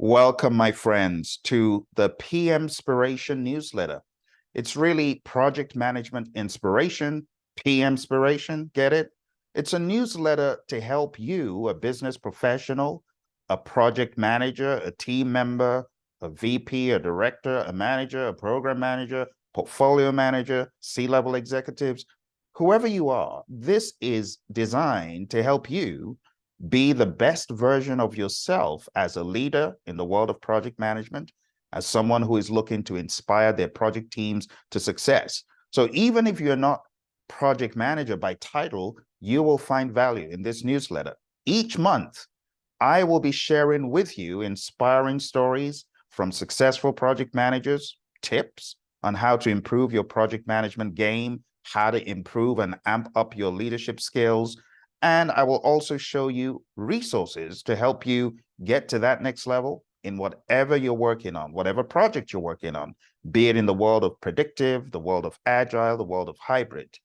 Welcome, my friends, to the PM-SPIRATION newsletter. It's really project management inspiration, PM-SPIRATION, get it? It's a newsletter to help you, a business professional, a project manager, a team member, a VP, a director, a manager, a program manager, portfolio manager, C-level executives, whoever you are. This is designed to help you be the best version of yourself as a leader in the world of project management, as someone who is looking to inspire their project teams to success. So even if you're not project manager by title, you will find value in this newsletter. Each month, I will be sharing with you inspiring stories from successful project managers, tips on how to improve your project management game, how to improve and amp up your leadership skills, and I will also show you resources to help you get to that next level in whatever you're working on, whatever project you're working on, be it in the world of predictive, the world of agile, the world of hybrid.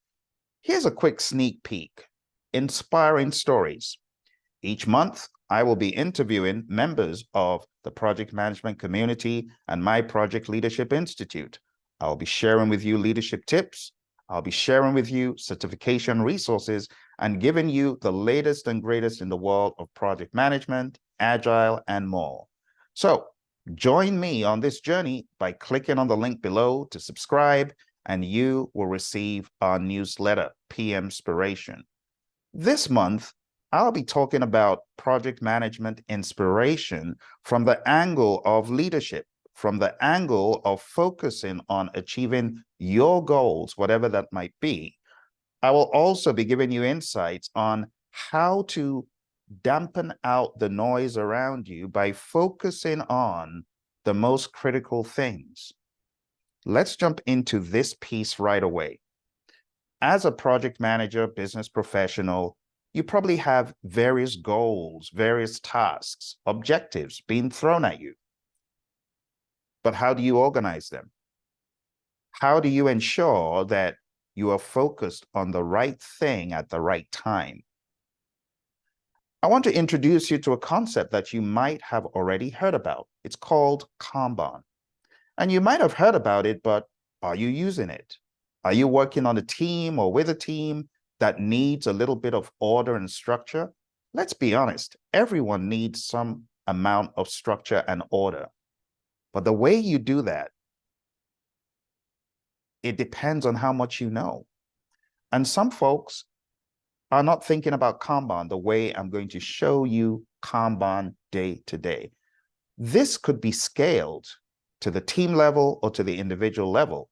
Here's a quick sneak peek. Inspiring stories. Each month, I will be interviewing members of the project management community and my Project Leadership Institute. I'll be sharing with you leadership tips. I'll be sharing with you certification resources and giving you the latest and greatest in the world of project management, agile, and more. So join me on this journey by clicking on the link below to subscribe, and you will receive our newsletter, PM-SPIRATION. This month, I'll be talking about project management inspiration from the angle of leadership, from the angle of focusing on achieving your goals, whatever that might be. I will also be giving you insights on how to dampen out the noise around you by focusing on the most critical things. Let's jump into this piece right away. As a project manager, business professional, you probably have various goals, various tasks, objectives being thrown at you. But how do you organize them? How do you ensure that you are focused on the right thing at the right time? I want to introduce you to a concept that you might have already heard about. It's called Kanban. And you might have heard about it, but are you using it? Are you working on a team or with a team that needs a little bit of order and structure? Let's be honest, everyone needs some amount of structure and order. But the way you do that, it depends on how much you know. And some folks are not thinking about Kanban the way I'm going to show you Kanban day to day. This could be scaled to the team level or to the individual level.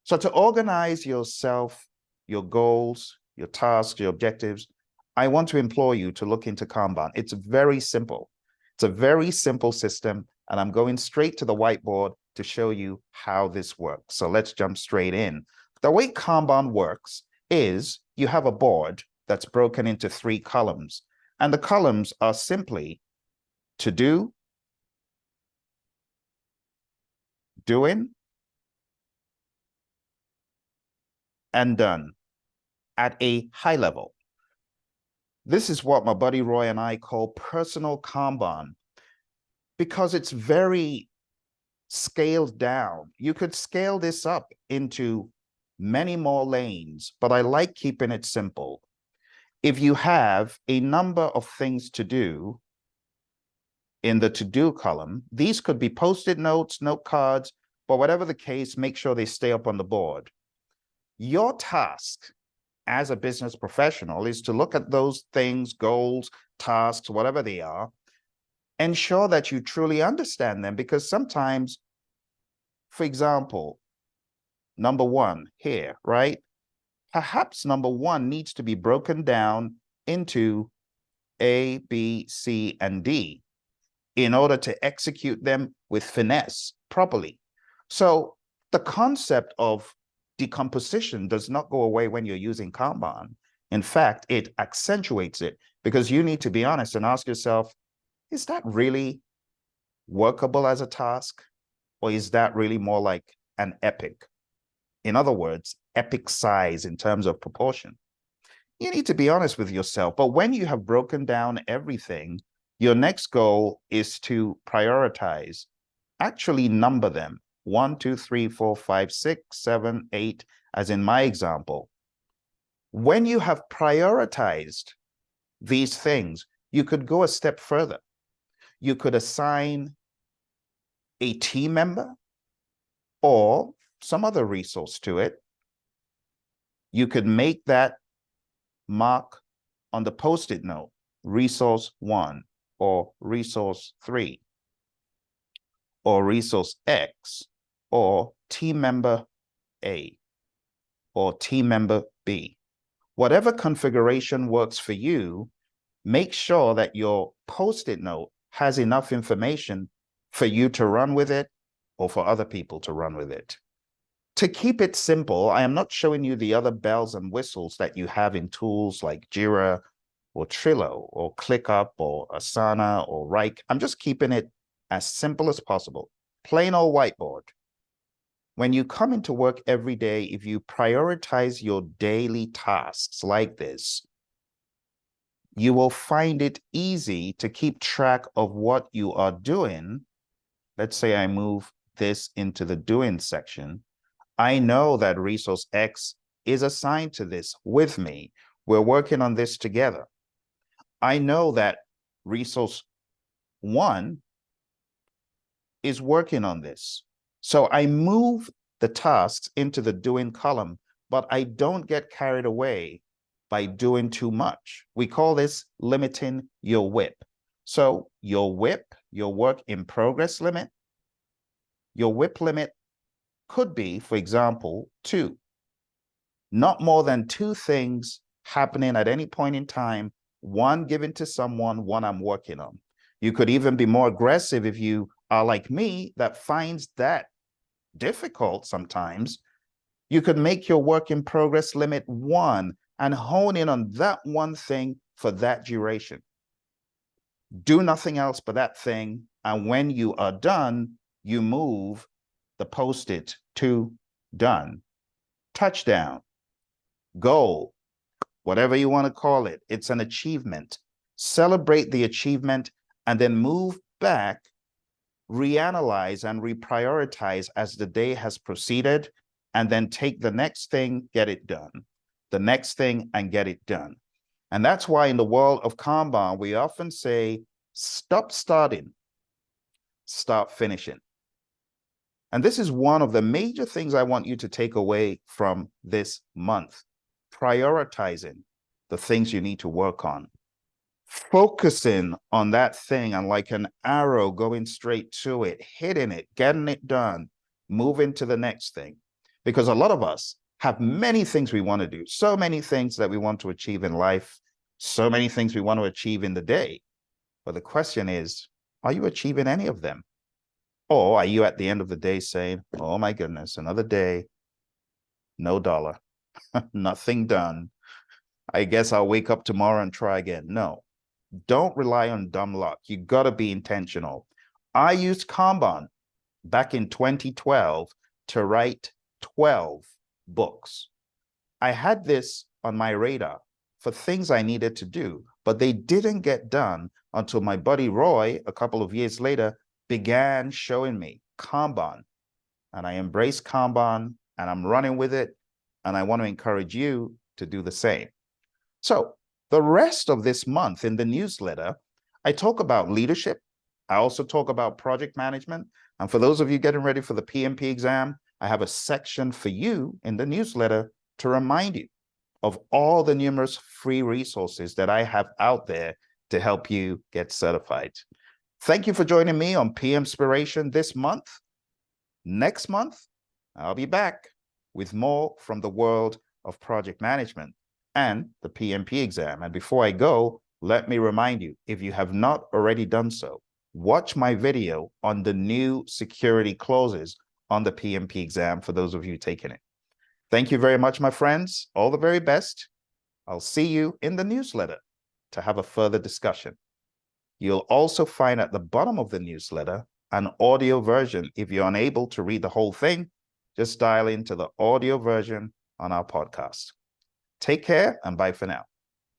So to organize yourself, your goals, your tasks, your objectives, I want to implore you to look into Kanban. It's very simple. It's a very simple system, and I'm going straight to the whiteboard to show you how this works. So let's jump straight in. The way Kanban works is you have a board that's broken into 3 columns, and the columns are simply to do, doing, and done at a high level. This is what my buddy Roy and I call personal Kanban, because it's very scaled down. You could scale this up into many more lanes, but I like keeping it simple. If you have a number of things to do in the to-do column, these could be Post-it notes, note cards, but whatever the case, make sure they stay up on the board. Your task as a business professional is to look at those things, goals, tasks, whatever they are, ensure that you truly understand them, because sometimes, for example, number 1 here, right? Perhaps number 1 needs to be broken down into A, B, C, and D in order to execute them with finesse properly. So the concept of decomposition does not go away when you're using Kanban. In fact, it accentuates it, because you need to be honest and ask yourself, is that really workable as a task? Or is that really more like an epic? In other words, epic size in terms of proportion. You need to be honest with yourself. But when you have broken down everything, Your next goal is to prioritize, actually number them 1, 2, 3, 4, 5, 6, 7, 8, as in my example. When you have prioritized these things, you could go a step further. You could assign a team member or some other resource to it. You could make that mark on the Post-it note, resource 1 or resource 3 or resource X or team member A or team member B. Whatever configuration works for you, make sure that your Post-it note has enough information for you to run with it or for other people to run with it. To keep it simple, I am not showing you the other bells and whistles that you have in tools like Jira or Trello or ClickUp or Asana or Wrike. I'm just keeping it as simple as possible. Plain old whiteboard. When you come into work every day, if you prioritize your daily tasks like this, you will find it easy to keep track of what you are doing. Let's say I move this into the doing section. I know that resource X is assigned to this with me. We're working on this together. I know that resource 1 is working on this. So I move the tasks into the doing column, but I don't get carried away by doing too much. We call this limiting your WIP. So your WIP, your work in progress limit, your WIP limit could be, for example, 2. Not more than 2 things happening at any point in time, 1 given to someone, 1 I'm working on. You could even be more aggressive if you are like me that finds that difficult sometimes. You could make your work in progress limit 1 and hone in on that one thing for that duration. Do nothing else but that thing. And when you are done, you move the Post-it to done, touchdown, goal, whatever you want to call it. It's an achievement. Celebrate the achievement and then move back, reanalyze and reprioritize as the day has proceeded, and then take the next thing, get it done, the next thing and get it done. And that's why in the world of Kanban, we often say, stop starting, start finishing. And this is one of the major things I want you to take away from this month, prioritizing the things you need to work on, focusing on that thing and like an arrow going straight to it, hitting it, getting it done, moving to the next thing. Because a lot of us have many things we want to do, so many things that we want to achieve in life, so many things we want to achieve in the day. But the question is, are you achieving any of them? Or are you at the end of the day saying, oh my goodness, another day, no dollar, nothing done. I guess I'll wake up tomorrow and try again. No, don't rely on dumb luck. You got to be intentional. I used Kanban back in 2012 to write 12 books. I had this on my radar for things I needed to do, but they didn't get done until my buddy Roy, a couple of years later, began showing me Kanban. And I embraced Kanban and I'm running with it. And I want to encourage you to do the same. So the rest of this month in the newsletter, I talk about leadership. I also talk about project management. And for those of you getting ready for the PMP exam, I have a section for you in the newsletter to remind you of all the numerous free resources that I have out there to help you get certified. Thank you for joining me on PM-SPIRATION this month. Next month, I'll be back with more from the world of project management and the PMP exam. And before I go, let me remind you, if you have not already done so, watch my video on the new security clauses on the PMP exam for those of you taking it. Thank you very much, my friends. All the very best. I'll see you in the newsletter to have a further discussion. You'll also find at the bottom of the newsletter an audio version. If you're unable to read the whole thing, just dial into the audio version on our podcast. Take care and bye for now.